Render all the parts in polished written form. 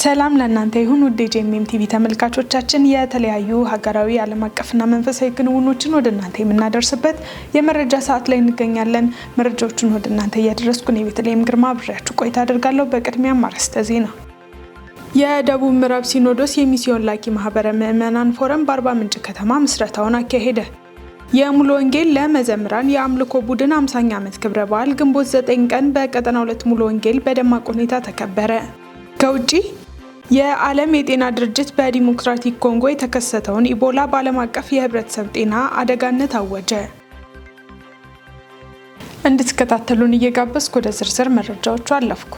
ሰላም ለእናንተ ይሁን ውድ የጄኤምኤም ቲቪ ተመልካቾቻችን የተለያዩ ሀገራዊ ዓለም አቀፍና መንፈሳዊ ክንውኖችን ወደ እናንተ የምናደርስበት የመረጃ ሰዓት ላይ እንገኛለን። መረጃዎቹን ወደ እናንተ እያደረስኩ ነው ቤተልሔም ግርማ አብሬያችሁ ቆይታ አደርጋለሁ። በቅድሚያም አርዕስተ ዜና። የደቡብ ምዕራብ ሲኖዶስ የሚስዮን ላኪ ማህበረ ምዕመናን ፎረም በአርባ ምንጭ ከተማ ምስረታውን አካሄደ። የሙሉ ወንጌል ለመዘምራን የአምልኮ ቡድን 50ኛ ዓመት ክብረ በዓል ግንቦት 9 ቀን በቀጠና 2 ሙሉ ወንጌል በደማቅ ሁኔታ ተከበረ። ከውጪ የዓለም የጤና ድርጅት በዲሞክራቲክ ኮንጎ የተከሰተውን ኢቦላ በዓለም አቀፍ የህብረተሰብ ጤና አደጋነት አወጀ። እንድትከታተሉን እየጋበዝኩ ወደ ዝርዝር መረጃዎቹ አለፍኩ።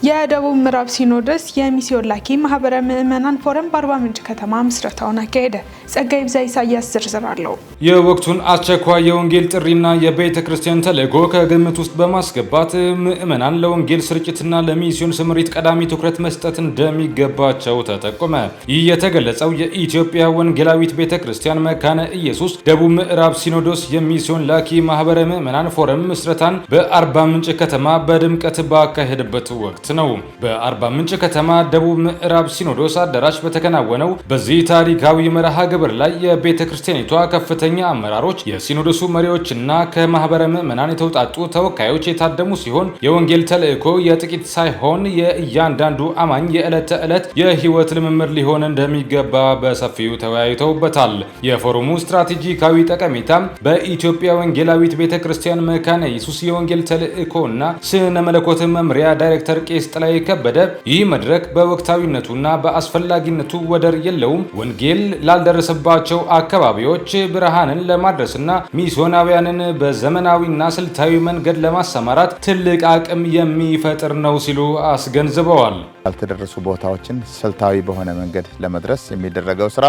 የደቡብ ምዕራብ ሲኖዶስ የሚስዮን ላኪ ማህበረ ምዕመናን ፎረም በአርባ ምንጭ ከተማ ምስረታውን አካሄደ። ጸጋይ ብዛ ኢሳያስ ዝርዝር አለው። የወቅቱን አስቸኳይ የወንጌል ጥሪና የቤተ ክርስቲያን ተልዕኮ ከግምት ውስጥ በማስገባት ምዕመናን ለወንጌል ስርጭትና ለሚስዮን ስምሪት ቀዳሚ ትኩረት መስጠት እንደሚገባቸው ተጠቆመ። ይህ የተገለጸው የኢትዮጵያ ወንጌላዊት ቤተ ክርስቲያን መካነ ኢየሱስ ደቡብ ምዕራብ ሲኖዶስ የሚስዮን ላኪ ማህበረ ምዕመናን ፎረም ምስረታን በአርባ ምንጭ ከተማ በድምቀት ባካሄደበት ወቅት ነው። በአርባ ምንጭ ከተማ ደቡብ ምዕራብ ሲኖዶስ አዳራሽ በተከናወነው በዚህ ታሪካዊ መርሃ ግብር ላይ የቤተ ክርስቲያኒቷ ከፍተኛ አመራሮች፣ የሲኖዶሱ መሪዎችና ከማህበረ ምዕመናን የተውጣጡ ተወካዮች የታደሙ ሲሆን የወንጌል ተልዕኮ የጥቂት ሳይሆን የእያንዳንዱ አማኝ የዕለት ተዕለት የህይወት ልምምድ ሊሆን እንደሚገባ በሰፊው ተወያይተውበታል። የፎረሙ ስትራቴጂካዊ ጠቀሜታ በኢትዮጵያ ወንጌላዊት ቤተ ክርስቲያን መካነ ኢየሱስ የወንጌል ተልዕኮና ስነ መለኮት መምሪያ ዳይሬክተር ቄስ ጥላይ ከበደ ይህ መድረክ በወቅታዊነቱና በአስፈላጊነቱ ወደር የለውም፣ ወንጌል ላልደረሰባቸው አካባቢዎች ብርሃንን ለማድረስና ሚስዮናውያንን በዘመናዊና ስልታዊ መንገድ ለማሰማራት ትልቅ አቅም የሚፈጥር ነው ሲሉ አስገንዝበዋል። ያልተደረሱ ቦታዎችን ስልታዊ በሆነ መንገድ ለመድረስ የሚደረገው ስራ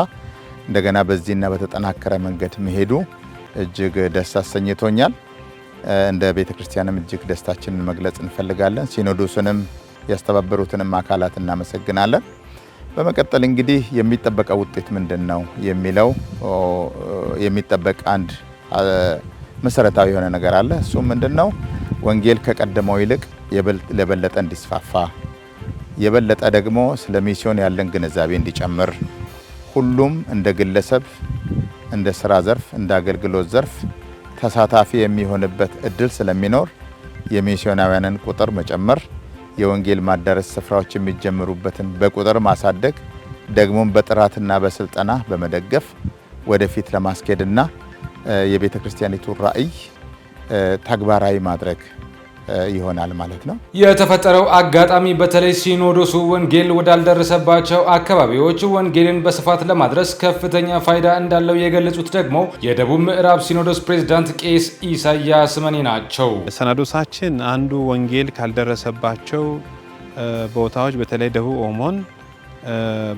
እንደገና በዚህና በተጠናከረ መንገድ መሄዱ እጅግ ደስ አሰኝቶኛል። እንደ ቤተ ክርስቲያንም እጅግ ደስታችንን መግለጽ እንፈልጋለን። ሲኖዶሱንም ያስተባበሩትንም አካላት እናመሰግናለን። በመቀጠል እንግዲህ የሚጠበቀው ውጤት ምንድነው የሚለው የሚጠበቅ አንድ መሰረታዊ የሆነ ነገር አለ። እሱም ምንድነው? ወንጌል ከቀደመው ይልቅ ለበለጠ እንዲስፋፋ፣ የበለጠ ደግሞ ስለ ሚስዮን ያለን ግንዛቤ እንዲጨምር፣ ሁሉም እንደ ግለሰብ፣ እንደ ስራ ዘርፍ፣ እንደ አገልግሎት ዘርፍ ተሳታፊ የሚሆንበት እድል ስለሚኖር የሚስዮናውያንን ቁጥር መጨመር፣ የወንጌል ማዳረስ ስፍራዎች የሚጀምሩበትን በቁጥር ማሳደግ፣ ደግሞም በጥራትና በስልጠና በመደገፍ ወደፊት ለማስኬድና የቤተ ክርስቲያኒቱ ራዕይ ተግባራዊ ማድረግ ይሆናል ማለት ነው። የተፈጠረው አጋጣሚ በተለይ ሲኖዶሱ ወንጌል ወዳልደረሰባቸው አካባቢዎች ወንጌልን በስፋት ለማድረስ ከፍተኛ ፋይዳ እንዳለው የገለጹት ደግሞ የደቡብ ምዕራብ ሲኖዶስ ፕሬዝዳንት ቄስ ኢሳያስ መኔ ናቸው። ሲኖዶሳችን አንዱ ወንጌል ካልደረሰባቸው ቦታዎች በተለይ ደቡብ ኦሞን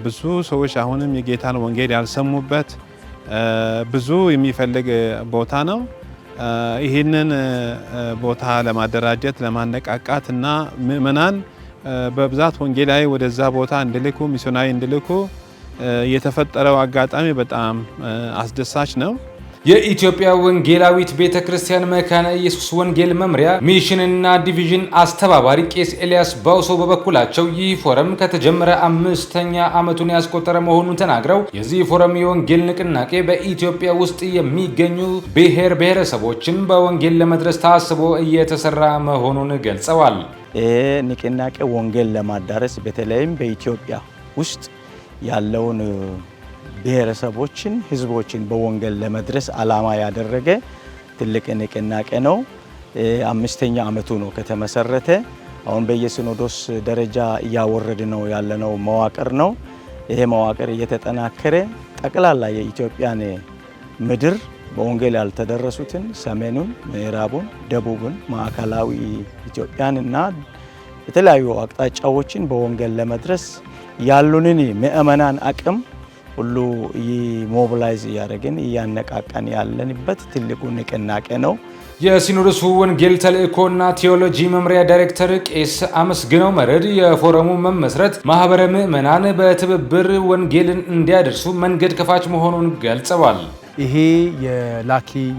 ብዙ ሰዎች አሁንም የጌታን ወንጌል ያልሰሙበት ብዙ የሚፈልግ ቦታ ነው። ይህንን ቦታ ለማደራጀት ለማነቃቃት እና ምእመናን በብዛት ወንጌላዊ ወደዛ ቦታ እንዲልኩ ሚስዮናዊ እንዲልኩ የተፈጠረው አጋጣሚ በጣም አስደሳች ነው። የኢትዮጵያ ወንጌላዊት ቤተ ክርስቲያን መካነ ኢየሱስ ወንጌል መምሪያ ሚሽንና ዲቪዥን አስተባባሪ ቄስ ኤልያስ ባውሶ በበኩላቸው ይህ ፎረም ከተጀመረ 5ኛ ዓመቱን ያስቆጠረ መሆኑን ተናግረው የዚህ ፎረም የወንጌል ንቅናቄ በኢትዮጵያ ውስጥ የሚገኙ ብሔር ብሔረሰቦችን በወንጌል ለመድረስ ታስቦ እየተሰራ መሆኑን ገልጸዋል። ንቅናቄ ወንጌል ለማዳረስ በተለይም በኢትዮጵያ ውስጥ ያለውን ብሔረሰቦችን ህዝቦችን በወንጌል ለመድረስ ዓላማ ያደረገ ትልቅ ንቅናቄ ነው። 5ኛ ዓመቱ ነው ከተመሰረተ። አሁን በየሲኖዶስ ደረጃ እያወረድ ነው ያለነው መዋቅር ነው። ይሄ መዋቅር እየተጠናከረ ጠቅላላ የኢትዮጵያን ምድር በወንጌል ያልተደረሱትን ሰሜኑን፣ ምዕራቡን፣ ደቡብን፣ ማዕከላዊ ኢትዮጵያንና የተለያዩ አቅጣጫዎችን በወንጌል ለመድረስ ያሉንን ምዕመናን አቅም ሁሉ ሞቢላይዝ ያደረግን እያነቃቀን ያለንበት ትልቁ ንቅናቄ ነው። የሲኖዶሱ ወንጌል ተልዕኮና ቴዎሎጂ መምሪያ ዳይሬክተር ቄስ አመስግነው መረድ የፎረሙ መመስረት ማህበረ ምዕመናን በትብብር ወንጌልን እንዲያደርሱ መንገድ ከፋች መሆኑን ገልጸዋል። ይሄ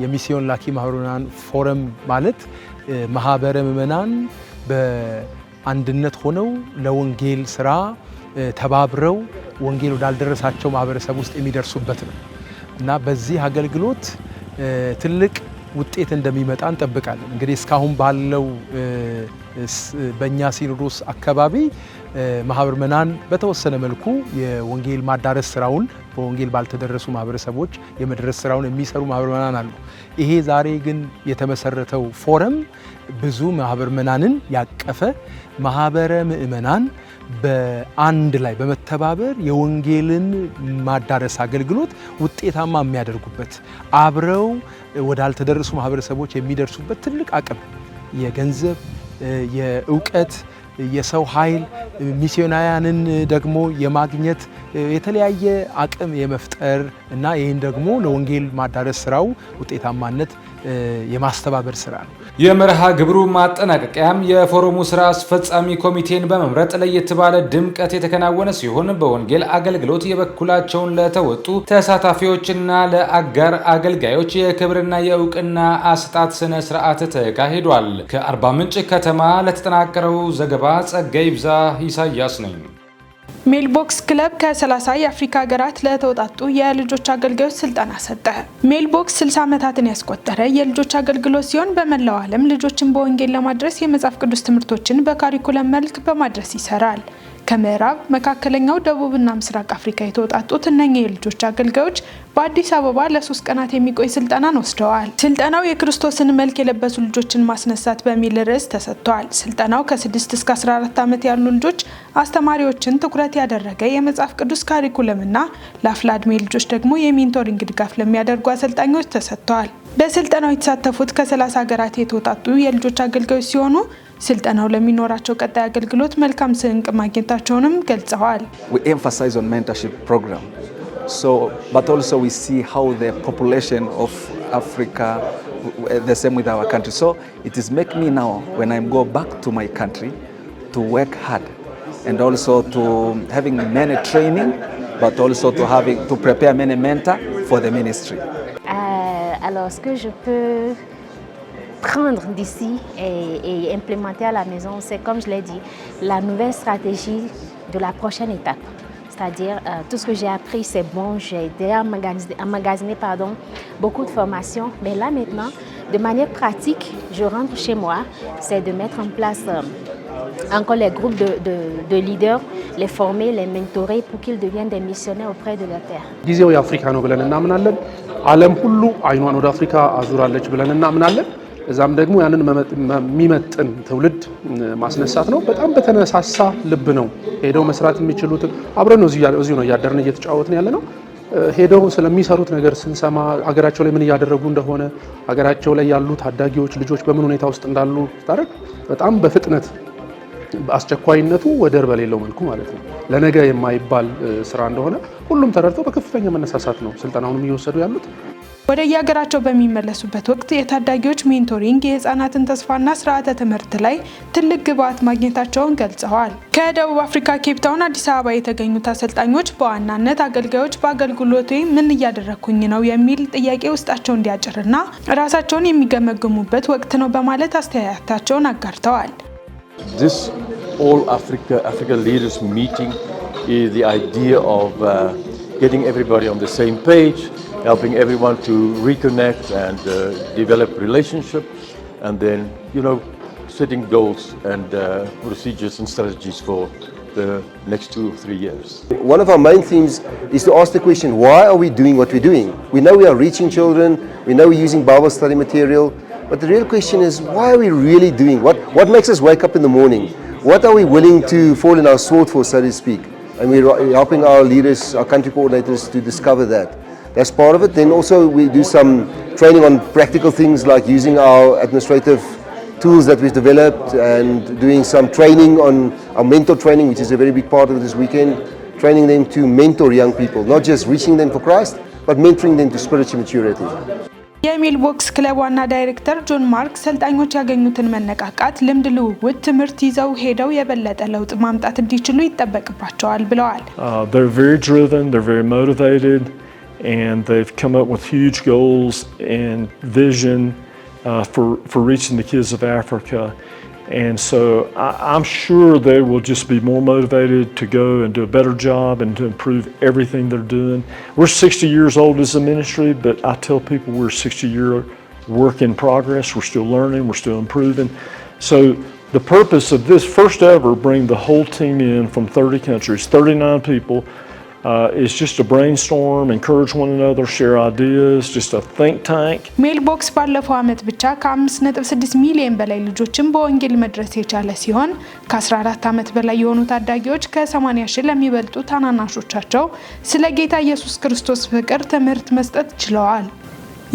የሚስዮን ላኪ ማህበረ ምዕመናን ፎረም ማለት ማህበረ ምዕመናን በአንድነት ሆነው ለወንጌል ስራ ተባብረው ወንጌል ወዳልደረሳቸው ማህበረሰብ ውስጥ የሚደርሱበት ነው እና በዚህ አገልግሎት ትልቅ ውጤት እንደሚመጣ እንጠብቃለን። እንግዲህ እስካሁን ባለው በእኛ ሲኖዶስ አካባቢ ማህበር መናን በተወሰነ መልኩ የወንጌል ማዳረስ ስራውን በወንጌል ባልተደረሱ ማህበረሰቦች የመድረስ ስራውን የሚሰሩ ማህበር መናን አሉ። ይሄ ዛሬ ግን የተመሰረተው ፎረም ብዙ ማህበር መናንን ያቀፈ ማህበረ ምእመናን በአንድ ላይ በመተባበር የወንጌልን ማዳረስ አገልግሎት ውጤታማ የሚያደርጉበት አብረው ወዳልተደረሱ ማህበረሰቦች የሚደርሱበት ትልቅ አቅም የገንዘብ፣ የእውቀት፣ የሰው ኃይል ሚስዮናውያንን ደግሞ የማግኘት የተለያየ አቅም የመፍጠር እና ይህን ደግሞ ለወንጌል ማዳረስ ስራው ውጤታማነት የማስተባበር ስራ ነው። የመርሃ ግብሩ ማጠናቀቂያም የፎረሙ ስራ አስፈጻሚ ኮሚቴን በመምረጥ ለየት ባለ ድምቀት የተከናወነ ሲሆን በወንጌል አገልግሎት የበኩላቸውን ለተወጡ ተሳታፊዎችና ለአጋር አገልጋዮች የክብርና የእውቅና አሰጣጥ ስነ ስርዓት ተካሂዷል። ከአርባ ምንጭ ከተማ ለተጠናቀረው ዘገባ ጸጋይ ብዛ ኢሳያስ ነኝ። ሜልቦክስ ክለብ ከ30 የአፍሪካ ሀገራት ለተውጣጡ የልጆች አገልጋዮች ስልጠና ሰጠ። ሜልቦክስ 60 ዓመታትን ያስቆጠረ የልጆች አገልግሎት ሲሆን በመላው ዓለም ልጆችን በወንጌል ለማድረስ የመጽሐፍ ቅዱስ ትምህርቶችን በካሪኩለም መልክ በማድረስ ይሰራል። ከምዕራብ፣ መካከለኛው፣ ደቡብና ምስራቅ አፍሪካ የተውጣጡት እነኚህ የልጆች አገልጋዮች በአዲስ አበባ ለ3 ቀናት የሚቆይ ስልጠናን ወስደዋል። ስልጠናው የክርስቶስን መልክ የለበሱ ልጆችን ማስነሳት በሚል ርዕስ ተሰጥቷል። ስልጠናው ከ6 እስከ 14 ዓመት ያሉ ልጆች አስተማሪዎችን ትኩረት ያደረገ የመጽሐፍ ቅዱስ ካሪኩለምና ለአፍላ ዕድሜ ልጆች ደግሞ የሜንቶሪንግ ድጋፍ ለሚያደርጉ አሰልጣኞች ተሰጥተዋል። በስልጠናው የተሳተፉት ከ30 ሀገራት የተውጣጡ የልጆች አገልጋዮች ሲሆኑ ስልጠናው ለሚኖራቸው ቀጣይ አገልግሎት መልካም ስንቅ ማግኘታቸውንም ገልጸዋል። We emphasize on mentorship program. But also we see how the population of Africa, the same with our country. So it is make me now, when I go back to my country, to work hard and also to having many training, but also to prepare many mentor for the ministry. Alors ce que je peux prendre d'ici et implémenter à la maison, c'est comme je l'ai dit, la nouvelle stratégie de la prochaine étape. C'est-à-dire tout ce que j'ai appris, c'est bon, j'ai déjà emmagasiné beaucoup de formations, mais là maintenant, de manière pratique, je rentre chez moi, c'est de mettre en place encore les groupes de leaders, les former, les mentorer pour qu'ils deviennent des missionnaires auprès de leur terre. ጊዜው የአፍሪካ ነው ብለን እናምናለን። ዓለም ሁሉ አይኗን ወደ አፍሪካ አዙራለች ብለን እናምናለን። እዛም ደግሞ ያንን የሚመጥን ትውልድ ማስነሳት ነው። በጣም በተነሳሳ ልብ ነው ሄደው መስራት የሚችሉት። አብረን ነው እዚሁ ነው እያደርን እየተጫወትን ያለ ነው። ሄደው ስለሚሰሩት ነገር ስንሰማ ሀገራቸው ላይ ምን እያደረጉ እንደሆነ ሀገራቸው ላይ ያሉ ታዳጊዎች ልጆች በምን ሁኔታ ውስጥ እንዳሉ ታረቅ በጣም በፍጥነት በአስቸኳይነቱ ወደር በሌለው መልኩ ማለት ነው ለነገ የማይባል ስራ እንደሆነ ሁሉም ተረድተው በከፍተኛ መነሳሳት ነው ስልጠናውንም እየወሰዱ ያሉት። ወደ የሀገራቸው በሚመለሱበት ወቅት የታዳጊዎች ሜንቶሪንግ የህፃናትን ተስፋና ስርዓተ ትምህርት ላይ ትልቅ ግብዓት ማግኘታቸውን ገልጸዋል። ከደቡብ አፍሪካ ኬፕታውን አዲስ አበባ የተገኙት አሰልጣኞች በዋናነት አገልጋዮች በአገልግሎቱ ምን እያደረኩኝ ነው የሚል ጥያቄ ውስጣቸው እንዲያጭርና ራሳቸውን የሚገመግሙበት ወቅት ነው በማለት አስተያየታቸውን አጋርተዋል። This all Africa leaders meeting is the idea of getting everybody on the same page, helping everyone to reconnect and develop relationship, and then setting goals and procedures and strategies for the next 2 or 3 years. One of our main themes is to ask the question, why are we doing what we're doing? We know we are reaching children, we know we're using Bible study material, but the real question is, why are we really doing? What makes us wake up in the morning? What are we willing to fall in our sword for, so to speak? And we're helping our leaders, our country coordinators to discover that. That's part of it. Then also we do some training on practical things like using our administrative tools that we've developed and doing some training on our mentor training, which is a very big part of this weekend, training them to mentor young people, not just reaching them for Christ, but mentoring them to spiritual maturity. የሜልቦክስ ክለብ ዋና ዳይሬክተር ጆን ማርክ ሰልጣኞች ያገኙትን መነቃቃት፣ ልምድ ልውውጥ፣ ትምህርት ይዘው ሄደው የበለጠ ለውጥ ማምጣት እንዲችሉ ይጠበቅባቸዋል ብለዋል። They're very driven, they're very motivated, and they've come up with huge goals and vision for reaching the kids of Africa. And so I'm sure they will just be more motivated to go and do a better job and to improve everything they're doing. We're 60 years old as a ministry, but I tell people we're a 60-year work in progress. We're still learning, we're still improving. So the purpose of this first ever, bring the whole team in from 30 countries, 39 people, is just a brainstorm, encourage one another, share ideas, just a think tank. ሜልቦክስ ባለፈው ዓመት ብቻ ከ5.6 ሚሊዮን በላይ ልጆችን በወንጌል መድረስ የቻለ ሲሆን ከ14 ዓመት በላይ የሆኑ ታዳጊዎች ከ80 ሺህ ለሚበልጡ ታናናሾቻቸው ስለ ጌታ ኢየሱስ ክርስቶስ ፍቅር ትምህርት መስጠት ችለዋል።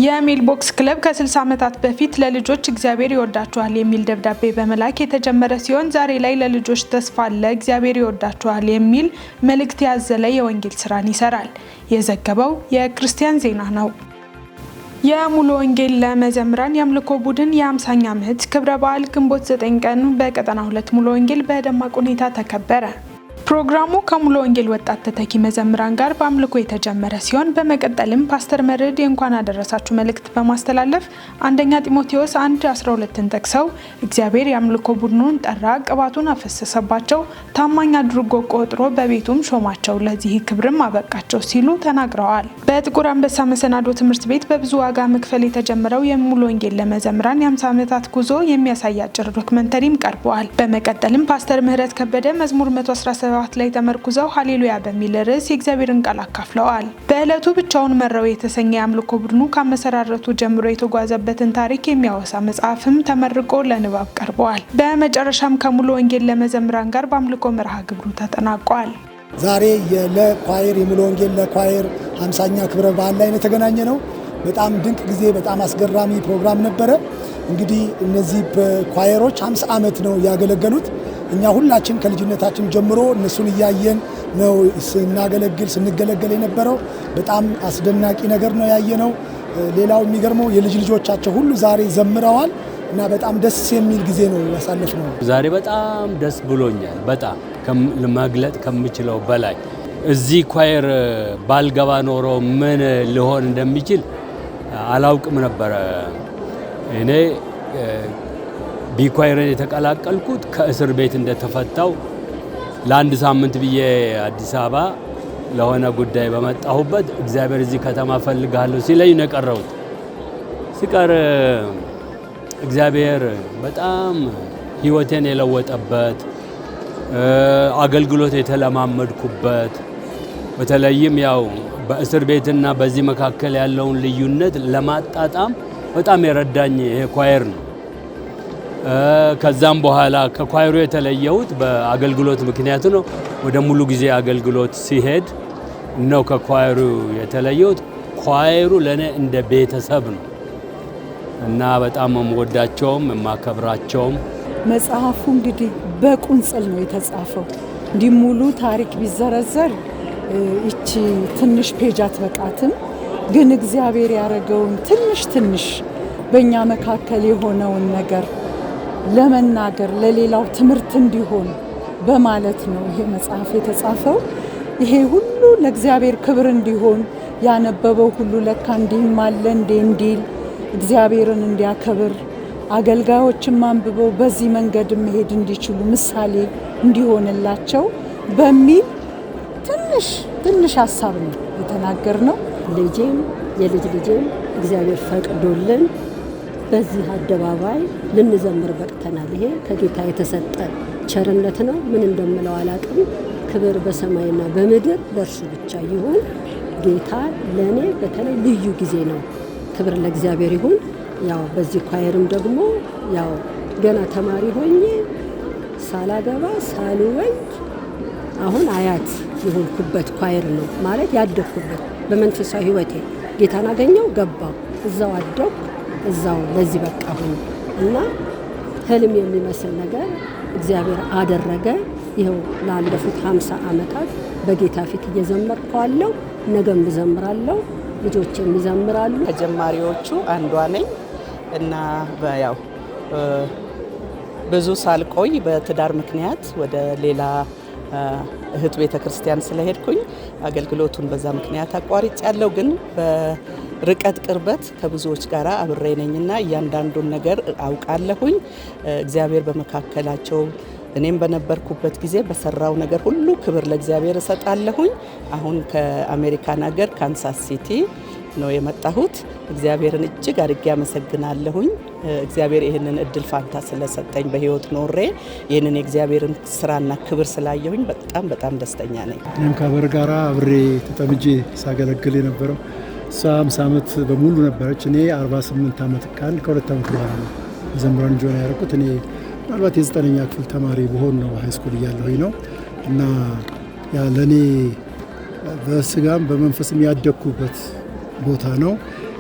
የሜልቦክስ ክለብ ከ60 ዓመታት በፊት ለልጆች እግዚአብሔር ይወዳቸዋል የሚል ደብዳቤ በመላክ የተጀመረ ሲሆን ዛሬ ላይ ለልጆች ተስፋ አለ፣ እግዚአብሔር ይወዳቸዋል የሚል መልእክት ያዘለ የወንጌል ስራን ይሰራል። የዘገበው የክርስቲያን ዜና ነው። የሙሉ ወንጌል ለመዘምራን የአምልኮ ቡድን የ50ኛ ዓመት ክብረ በዓል ግንቦት 9 ቀን በቀጠና 2 ሙሉ ወንጌል በደማቅ ሁኔታ ተከበረ። ፕሮግራሙ ከሙሉ ወንጌል ወጣት ተተኪ መዘምራን ጋር በአምልኮ የተጀመረ ሲሆን በመቀጠልም ፓስተር መርድ የእንኳን አደረሳችሁ መልእክት በማስተላለፍ አንደኛ ጢሞቴዎስ 1:12ን ጠቅሰው እግዚአብሔር የአምልኮ ቡድኑን ጠራ፣ ቅባቱን አፈሰሰባቸው፣ ታማኝ አድርጎ ቆጥሮ በቤቱም ሾማቸው፣ ለዚህ ክብርም አበቃቸው ሲሉ ተናግረዋል። በጥቁር አንበሳ መሰናዶ ትምህርት ቤት በብዙ ዋጋ መክፈል የተጀመረው የሙሉ ወንጌል ለመዘምራን የ50 ዓመታት ጉዞ የሚያሳይ አጭር ዶክመንተሪም ቀርቧል። በመቀጠልም ፓስተር ምህረት ከበደ መዝሙር 117 ላይ ተመርኩዘው ሃሌሉያ በሚል ርዕስ የእግዚአብሔርን ቃል አካፍለዋል። በእለቱ ብቻውን መራው የተሰኘ የአምልኮ ቡድኑ ከመሰራረቱ ጀምሮ የተጓዘበትን ታሪክ የሚያወሳ መጽሐፍም ተመርቆ ለንባብ ቀርቧል። በመጨረሻም ከሙሉ ወንጌል ለመዘምራን ጋር በአምልኮ መርሃ ግብሩ ተጠናቋል። ዛሬ ለኳየር የሙሉ ወንጌል ለኳየር 50ኛ ክብረ በዓል ላይ የተገናኘ ነው። በጣም ድንቅ ጊዜ፣ በጣም አስገራሚ ፕሮግራም ነበረ። እንግዲህ እነዚህ ኳየሮች 50 ዓመት ነው ያገለገሉት። እኛ ሁላችን ከልጅነታችን ጀምሮ እነሱን እያየን ነው ስንገለገል የነበረው። በጣም አስደናቂ ነገር ነው ያየነው። ሌላው የሚገርመው የልጅ ልጆቻቸው ሁሉ ዛሬ ዘምረዋል እና በጣም ደስ የሚል ጊዜ ነው ያሳለፍነው። ዛሬ በጣም ደስ ብሎኛል። በጣም ለመግለጥ ከምችለው በላይ እዚህ ኳየር ባልገባ ኖሮ ምን ሊሆን እንደሚችል አላውቅም ነበር። እኔ ቢኳየርን የተቀላቀልኩት ከእስር ቤት እንደተፈታው ለአንድ ሳምንት ብዬ አዲስ አበባ ለሆነ ጉዳይ በመጣሁበት እግዚአብሔር እዚህ ከተማ ፈልጋለሁ ሲለኝ ነው የቀረሁት። ሲቀር እግዚአብሔር በጣም ህይወቴን የለወጠበት አገልግሎት የተለማመድኩበት በተለይም ያው በእስር ቤትና በዚህ መካከል ያለውን ልዩነት ለማጣጣም በጣም የረዳኝ ይሄ ኳየር ነው። ከዛም በኋላ ከኳየሩ የተለየሁት በአገልግሎት ምክንያት ነው። ወደ ሙሉ ጊዜ አገልግሎት ሲሄድ ነው ከኳየሩ የተለየሁት። ኳየሩ ለኔ እንደ ቤተሰብ ነው እና በጣም የምወዳቸውም የማከብራቸውም። መጽሐፉ እንግዲህ በቁንጽል ነው የተጻፈው። እንዲህ ሙሉ ታሪክ ቢዘረዘር እቺ ትንሽ ፔጅ አትበቃትም። ግን እግዚአብሔር ያደረገውን ትንሽ በእኛ መካከል የሆነውን ነገር ለመናገር ለሌላው ትምህርት እንዲሆን በማለት ነው ይሄ መጽሐፍ የተጻፈው። ይሄ ሁሉ ለእግዚአብሔር ክብር እንዲሆን ያነበበው ሁሉ ለካ እንዲህም አለ እንዲል እግዚአብሔርን እንዲያከብር አገልጋዮችም አንብበው በዚህ መንገድ መሄድ እንዲችሉ ምሳሌ እንዲሆንላቸው በሚል ትንሽ ሐሳብ ነው የተናገርነው። ልጄም የልጅ ልጄም እግዚአብሔር ፈቅዶልን በዚህ አደባባይ ልንዘምር በቅተናል። ይሄ ከጌታ የተሰጠ ቸርነት ነው። ምን እንደምለው አላቅም። ክብር በሰማይና በምድር ለእርሱ ብቻ ይሁን። ጌታ ለእኔ በተለይ ልዩ ጊዜ ነው። ክብር ለእግዚአብሔር ይሁን። ያው በዚህ ኳየርም ደግሞ ያው ገና ተማሪ ሆኜ ሳላገባ ሳልወልድ አሁን አያት የሆንኩበት ኳየር ነው ማለት ያደግኩበት። በመንፈሳዊ ህይወቴ ጌታን አገኘው ገባው፣ እዛው አደግኩ፣ እዛው ለዚህ በቃሁ እና ህልም የሚመስል ነገር እግዚአብሔር አደረገ። ይኸው ላለፉት 50 ዓመታት በጌታ ፊት እየዘመርኩ አለው። ነገም እዘምራለሁ፣ ልጆቼም ይዘምራሉ። ከጀማሪዎቹ አንዷ ነኝ እና ያው ብዙ ሳልቆይ በትዳር ምክንያት ወደ ሌላ እህት ቤተ ክርስቲያን ስለሄድኩኝ አገልግሎቱን በዛ ምክንያት አቋርጬ ያለው። ግን ርቀት ቅርበት ከብዙዎች ጋር አብሬ ነኝና እያንዳንዱን ነገር አውቃለሁኝ። እግዚአብሔር በመካከላቸው እኔም በነበርኩበት ጊዜ በሰራው ነገር ሁሉ ክብር ለእግዚአብሔር እሰጣለሁኝ። አሁን ከአሜሪካን ሀገር ካንሳስ ሲቲ ነው የመጣሁት። እግዚአብሔርን እጅግ አድርጌ አመሰግናለሁኝ። እግዚአብሔር ይህንን እድል ፋንታ ስለሰጠኝ በህይወት ኖሬ ይህንን የእግዚአብሔርን ስራና ክብር ስላየሁኝ በጣም በጣም ደስተኛ ነኝ። እኔም ከበር ጋራ አብሬ ተጠምጄ ሳገለግል የነበረው እሷ 50 ዓመት በሙሉ ነበረች። እኔ 48 ዓመት ከሁለት ዓመት በኋላ ነው መዘምራን ጆን ያደረኩት። እኔ ምናልባት የ9ኛ ክፍል ተማሪ በሆን ነው ሃይስኩል እያለሁኝ ነው እና ያ ለእኔ በስጋም በመንፈስም ያደግኩበት ቦታ ነው።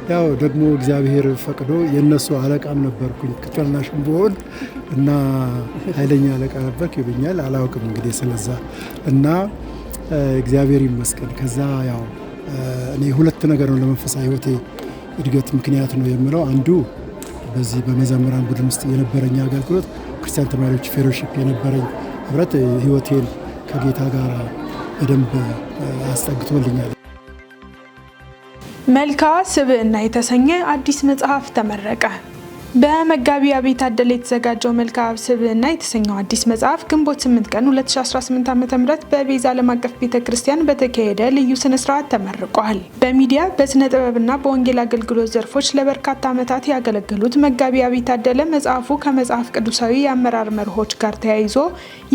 ያው ደግሞ እግዚአብሔር ፈቅዶ የነሱ አለቃም ነበርኩኝ ከታናሽም ብሆን እና ኃይለኛ አለቃ ነበርኩ ይብኛል አላውቅም እንግዲህ ስለዛ እና እግዚአብሔር ይመስገን። ከዛ ያው እኔ ሁለት ነገር ነው ለመንፈሳዊ ህይወቴ እድገት ምክንያት ነው የምለው። አንዱ በዚህ በመዘምራን ቡድን ውስጥ የነበረኝ አገልግሎት ክርስቲያን ተማሪዎች ፌሎሺፕ የነበረኝ ህብረት ህይወቴን ከጌታ ጋር በደንብ አስጠግቶልኛል። መልክዓ ስብዕና የተሰኘ አዲስ መጽሐፍ ተመረቀ። በመጋቢ አብይ ታደለ የተዘጋጀው መልክዓ ስብዕና የተሰኘው አዲስ መጽሐፍ ግንቦት 8 ቀን 2018 ዓ.ም በቤዛ ዓለም አቀፍ ቤተክርስቲያን በተካሄደ ልዩ ስነ ስርዓት ተመርቋል። በሚዲያ በስነ ጥበብና በወንጌል አገልግሎት ዘርፎች ለበርካታ ዓመታት ያገለገሉት መጋቢ አብይ ታደለ መጽሐፉ ከመጽሐፍ ቅዱሳዊ የአመራር መርሆች ጋር ተያይዞ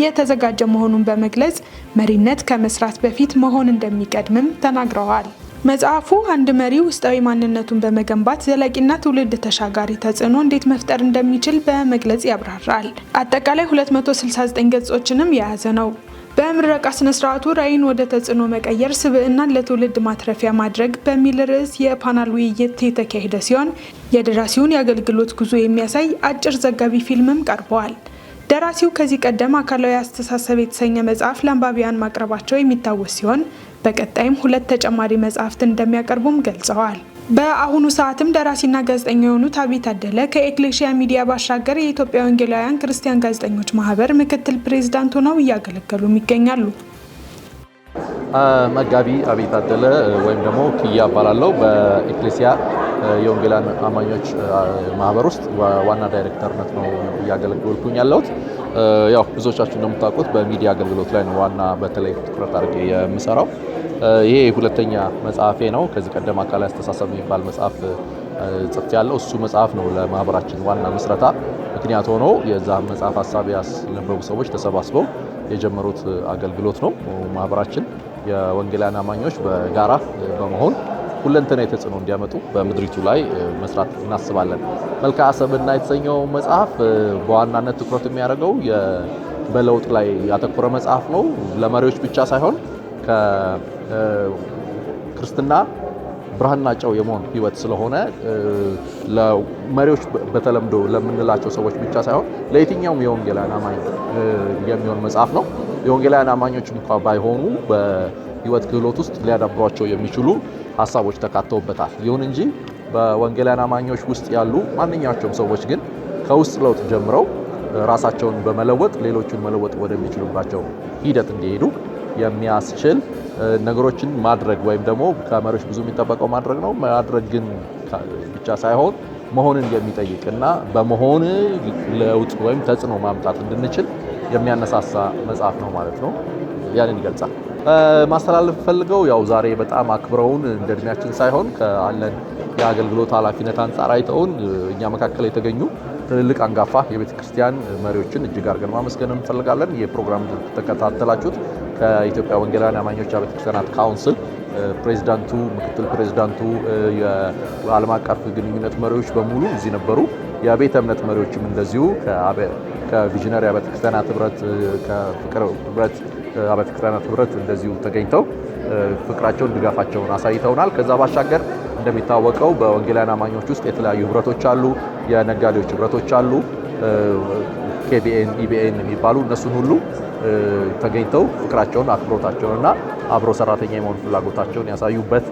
የተዘጋጀ መሆኑን በመግለጽ መሪነት ከመስራት በፊት መሆን እንደሚቀድምም ተናግረዋል። መጽሐፉ አንድ መሪ ውስጣዊ ማንነቱን በመገንባት ዘላቂና ትውልድ ተሻጋሪ ተጽዕኖ እንዴት መፍጠር እንደሚችል በመግለጽ ያብራራል። አጠቃላይ 269 ገጾችንም የያዘ ነው። በምረቃ ስነ ስርዓቱ ራዕይን ወደ ተጽዕኖ መቀየር፣ ስብዕናን ለትውልድ ማትረፊያ ማድረግ በሚል ርዕስ የፓናል ውይይት የተካሄደ ሲሆን የደራሲውን የአገልግሎት ጉዞ የሚያሳይ አጭር ዘጋቢ ፊልምም ቀርበዋል። ደራሲው ከዚህ ቀደም አካላዊ አስተሳሰብ የተሰኘ መጽሐፍ ለአንባቢያን ማቅረባቸው የሚታወስ ሲሆን በቀጣይም 2 ተጨማሪ መጽሐፍት እንደሚያቀርቡም ገልጸዋል። በአሁኑ ሰዓትም ደራሲና ጋዜጠኛ የሆኑት አብይ ታደለ ከኤክሌሲያ ሚዲያ ባሻገር የኢትዮጵያ ወንጌላውያን ክርስቲያን ጋዜጠኞች ማህበር ምክትል ፕሬዝዳንት ሆነው እያገለገሉም ይገኛሉ። መጋቢ አብይ ታደለ ወይም ደግሞ ኪያ እባላለሁ። በኤክሌሲያ የወንጌላውያን አማኞች ማህበር ውስጥ ዋና ዳይሬክተርነት ነው እያገለገልኩኝ ያለሁት። ያው ብዙዎቻችሁ እንደምታውቁት በሚዲያ አገልግሎት ላይ ነው ዋና በተለይ ትኩረት አድርጌ የምሰራው። ይሄ ሁለተኛ መጽሐፌ ነው። ከዚህ ቀደም አካላዊ አስተሳሰብ የሚባል መጽሐፍ ጽፌያለሁ። እሱ መጽሐፍ ነው ለማህበራችን ዋና መስረታ ምክንያት ሆኖ የዛ መጽሐፍ ሀሳብ ያስነበቡ ሰዎች ተሰባስበው የጀመሩት አገልግሎት ነው። ማህበራችን የወንጌላውያን አማኞች በጋራ በመሆን ሁለንተናዊ ተጽዕኖ እንዲያመጡ በምድሪቱ ላይ መስራት እናስባለን። መልክዓ ስብዕና የተሰኘው መጽሐፍ በዋናነት ትኩረት የሚያደርገው በለውጥ ላይ ያተኮረ መጽሐፍ ነው። ለመሪዎች ብቻ ሳይሆን ከክርስትና ብርሃንና ጨው የመሆን ህይወት ስለሆነ ለመሪዎች በተለምዶ ለምንላቸው ሰዎች ብቻ ሳይሆን ለየትኛውም የወንጌላውያን አማኝ የሚሆን መጽሐፍ ነው። የወንጌላውያን አማኞች እንኳን ባይሆኑ በህይወት ክህሎት ውስጥ ሊያዳብሯቸው የሚችሉ ሀሳቦች ተካተውበታል። ይሁን እንጂ በወንጌላውያን አማኞች ውስጥ ያሉ ማንኛቸውም ሰዎች ግን ከውስጥ ለውጥ ጀምረው ራሳቸውን በመለወጥ ሌሎችን መለወጥ ወደሚችሉባቸው ሂደት እንዲሄዱ የሚያስችል ነገሮችን ማድረግ ወይም ደግሞ ከመሪዎች ብዙ የሚጠበቀው ማድረግ ነው። ማድረግ ግን ብቻ ሳይሆን መሆንን የሚጠይቅና በመሆን ለውጥ ወይም ተጽዕኖ ማምጣት እንድንችል የሚያነሳሳ መጽሐፍ ነው ማለት ነው። ያንን ይገልጻል። ማስተላለፍ ፈልገው ያው ዛሬ በጣም አክብረውን እንደ እድሜያችን ሳይሆን ካለን የአገልግሎት ኃላፊነት አንጻር አይተውን እኛ መካከል የተገኙ ትልልቅ አንጋፋ የቤተ ክርስቲያን መሪዎችን እጅግ አድርገን ማመስገን እንፈልጋለን። የፕሮግራም ተከታተላችሁት ከኢትዮጵያ ወንጌላውያን አማኞች ቤተ ክርስቲያናት ካውንስል ፕሬዝዳንቱ፣ ምክትል ፕሬዝዳንቱ፣ የዓለም አቀፍ ግንኙነት መሪዎች በሙሉ እዚህ ነበሩ። የቤተ እምነት መሪዎችም እንደዚሁ ከቪዥነሪ ቤተ ክርስቲያናት ህብረት፣ ከፍቅር ህብረት ቤተ ክርስቲያናት ህብረት እንደዚሁ ተገኝተው ፍቅራቸውን ድጋፋቸውን አሳይተውናል። ከዛ ባሻገር እንደሚታወቀው በወንጌላውያን አማኞች ውስጥ የተለያዩ ህብረቶች አሉ። የነጋዴዎች ህብረቶች አሉ፣ KBN፣ EBN የሚባሉ እነሱን ሁሉ ተገኝተው ፍቅራቸውን አክብሮታቸውንና አብሮ ሰራተኛ የመሆን ፍላጎታቸውን ያሳዩበት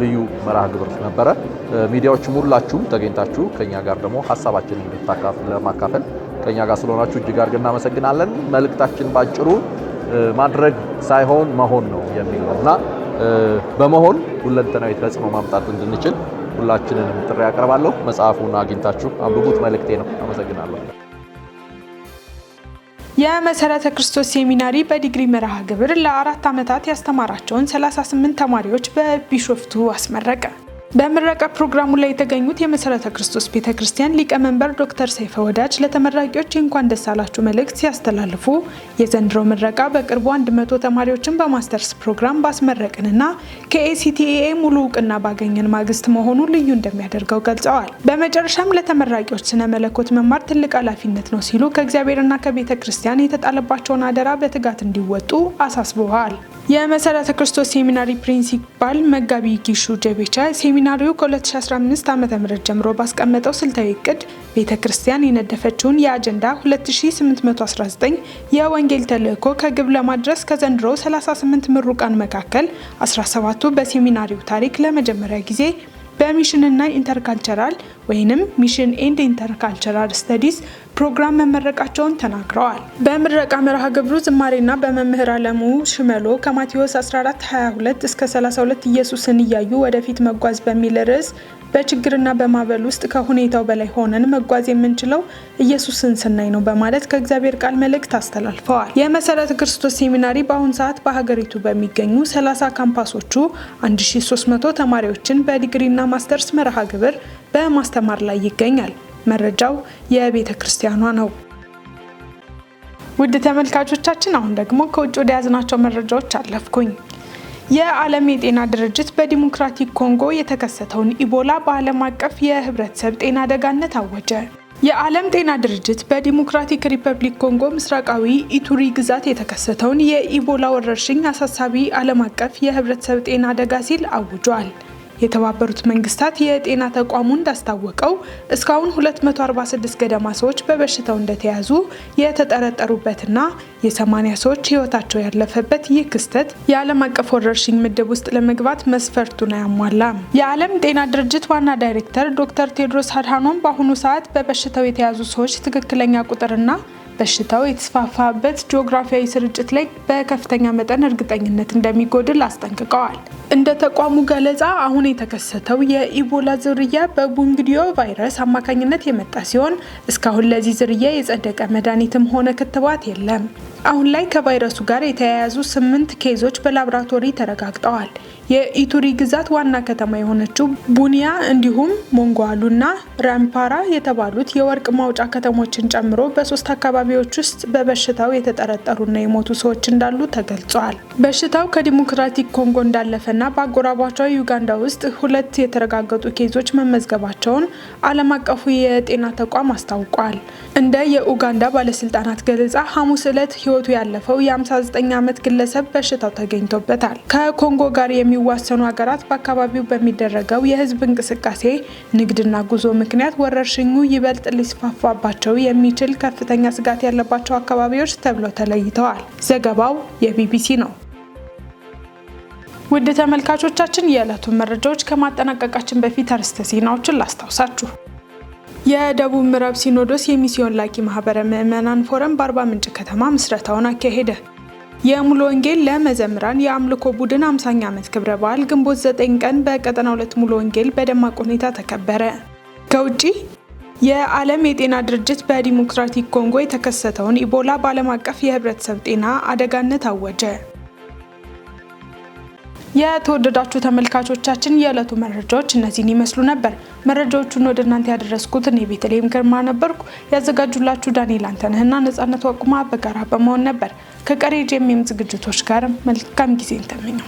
ልዩ መርሃ ግብር ነበረ። ሚዲያዎችም ሁላችሁም ተገኝታችሁ ከኛ ጋር ደግሞ ሀሳባችንን ለማካፈል ከኛ ጋር ስለሆናችሁ እጅግ አድርገን እናመሰግናለን። መልእክታችን ባጭሩ ማድረግ ሳይሆን መሆን ነው የሚል ነውና በመሆን ሁለንተናዊ ተጽዕኖ ማምጣት እንድንችል ሁላችንንም ጥሪ ያቀርባለሁ። መጽሐፉን አግኝታችሁ አንብቡት መልእክቴ ነው። አመሰግናለሁ። የመሰረተ ክርስቶስ ሴሚናሪ በዲግሪ መርሃ ግብር ለ4 ዓመታት ያስተማራቸውን 38 ተማሪዎች በቢሾፍቱ አስመረቀ። በምረቃ ፕሮግራሙ ላይ የተገኙት የመሰረተ ክርስቶስ ቤተክርስቲያን ሊቀመንበር ዶክተር ሰይፈ ወዳጅ ለተመራቂዎች እንኳን ደስ አላችሁ መልእክት ሲያስተላልፉ የዘንድሮ ምረቃ በቅርቡ 100 ተማሪዎችን በማስተርስ ፕሮግራም ባስመረቅንና ከኤሲቲኤ ሙሉ እውቅና ባገኘን ማግስት መሆኑ ልዩ እንደሚያደርገው ገልጸዋል። በመጨረሻም ለተመራቂዎች ስነ መለኮት መማር ትልቅ ኃላፊነት ነው ሲሉ ከእግዚአብሔርና ከቤተክርስቲያን የተጣለባቸውን አደራ በትጋት እንዲወጡ አሳስበዋል። የመሰረተ ክርስቶስ ሴሚናሪ ፕሪንሲፓል መጋቢ ጊሹ ጀቤቻ ሴሚናሪው ከ2015 ዓ.ም ጀምሮ ባስቀመጠው ስልታዊ እቅድ ቤተክርስቲያን የነደፈችውን የአጀንዳ 2819 የወንጌል ተልእኮ ከግብ ለማድረስ ከዘንድሮ 38 ምሩቃን መካከል 17ቱ በሴሚናሪው ታሪክ ለመጀመሪያ ጊዜ በሚሽንና ኢንተርካልቸራል ወይንም ሚሽን ኤንድ ኢንተርካልቸራል ስተዲስ ፕሮግራም መመረቃቸውን ተናግረዋል። በምረቃ መርሃ ግብሩ ዝማሬና በመምህር አለሙ ሽመሎ ከማቴዎስ 14:22 እስከ 32 ኢየሱስን እያዩ ወደፊት መጓዝ በሚል ርዕስ በችግርና በማዕበል ውስጥ ከሁኔታው በላይ ሆነን መጓዝ የምንችለው ኢየሱስን ስናይ ነው በማለት ከእግዚአብሔር ቃል መልእክት አስተላልፈዋል። የመሰረተ ክርስቶስ ሴሚናሪ በአሁኑ ሰዓት በሀገሪቱ በሚገኙ 30 ካምፓሶቹ 1300 ተማሪዎችን በዲግሪና ማስተርስ መርሃ ግብር በማስተማር ላይ ይገኛል። መረጃው የቤተ ክርስቲያኗ ነው። ውድ ተመልካቾቻችን አሁን ደግሞ ከውጭ ወደ ያዝናቸው መረጃዎች አለፍኩኝ። የዓለም የጤና ድርጅት በዲሞክራቲክ ኮንጎ የተከሰተውን ኢቦላ በዓለም አቀፍ የህብረተሰብ ጤና አደጋነት አወጀ። የዓለም ጤና ድርጅት በዲሞክራቲክ ሪፐብሊክ ኮንጎ ምስራቃዊ ኢቱሪ ግዛት የተከሰተውን የኢቦላ ወረርሽኝ አሳሳቢ ዓለም አቀፍ የህብረተሰብ ጤና አደጋ ሲል አውጇል። የተባበሩት መንግስታት የጤና ተቋሙ እንዳስታወቀው እስካሁን 246 ገደማ ሰዎች በበሽታው እንደተያዙ የተጠረጠሩበትና የ80 ሰዎች ህይወታቸው ያለፈበት ይህ ክስተት የዓለም አቀፍ ወረርሽኝ ምድብ ውስጥ ለመግባት መስፈርቱን አያሟላም። የዓለም ጤና ድርጅት ዋና ዳይሬክተር ዶክተር ቴድሮስ አድሃኖም በአሁኑ ሰዓት በበሽታው የተያዙ ሰዎች ትክክለኛ ቁጥርና በሽታው የተስፋፋበት ጂኦግራፊያዊ ስርጭት ላይ በከፍተኛ መጠን እርግጠኝነት እንደሚጎድል አስጠንቅቀዋል። እንደ ተቋሙ ገለጻ አሁን የተከሰተው የኢቦላ ዝርያ በቡንግዲዮ ቫይረስ አማካኝነት የመጣ ሲሆን እስካሁን ለዚህ ዝርያ የጸደቀ መድኃኒትም ሆነ ክትባት የለም። አሁን ላይ ከቫይረሱ ጋር የተያያዙ 8 ኬዞች በላቦራቶሪ ተረጋግጠዋል። የኢቱሪ ግዛት ዋና ከተማ የሆነችው ቡኒያ እንዲሁም ሞንጓሉና ራምፓራ የተባሉት የወርቅ ማውጫ ከተሞችን ጨምሮ በ3 አካባቢዎች ውስጥ በበሽታው የተጠረጠሩና የሞቱ ሰዎች እንዳሉ ተገልጿል። በሽታው ከዲሞክራቲክ ኮንጎ እንዳለፈና በአጎራባቿ ዩጋንዳ ውስጥ 2 የተረጋገጡ ኬዞች መመዝገባቸውን ዓለም አቀፉ የጤና ተቋም አስታውቋል። እንደ የኡጋንዳ ባለስልጣናት ገለጻ ሐሙስ ዕለት ህይወቱ ያለፈው የ59 ዓመት ግለሰብ በሽታው ተገኝቶበታል። ከኮንጎ ጋር የሚዋሰኑ ሀገራት በአካባቢው በሚደረገው የህዝብ እንቅስቃሴ፣ ንግድና ጉዞ ምክንያት ወረርሽኙ ይበልጥ ሊስፋፋባቸው የሚችል ከፍተኛ ስጋት ያለባቸው አካባቢዎች ተብለው ተለይተዋል። ዘገባው የቢቢሲ ነው። ውድ ተመልካቾቻችን የዕለቱን መረጃዎች ከማጠናቀቃችን በፊት አርዕስተ ዜናዎችን ላስታውሳችሁ። የደቡብ ምዕራብ ሲኖዶስ የሚስዮን ላኪ ማህበረ ምዕመናን ፎረም በአርባ ምንጭ ከተማ ምስረታውን አካሄደ። የሙሉ ወንጌል ለመዘምራን የአምልኮ ቡድን 50ኛ ዓመት ክብረ በዓል ግንቦት 9 ቀን በቀጠና 2 ሙሉ ወንጌል በደማቅ ሁኔታ ተከበረ። ከውጪ የዓለም የጤና ድርጅት በዲሞክራቲክ ኮንጎ የተከሰተውን ኢቦላ በዓለም አቀፍ የህብረተሰብ ጤና አደጋነት አወጀ። የተወደዳችሁ ተመልካቾቻችን የዕለቱ መረጃዎች እነዚህን ይመስሉ ነበር። መረጃዎቹን ወደ እናንተ ያደረስኩት እኔ ቤተልሔም ግርማ ነበርኩ። ያዘጋጁላችሁ ዳንኤል አንተነህና ነጻነት ወቁማ በጋራ በመሆን ነበር። ከቀሪ ጄኤምኤም ዝግጅቶች ጋር መልካም ጊዜ እንተመኘው።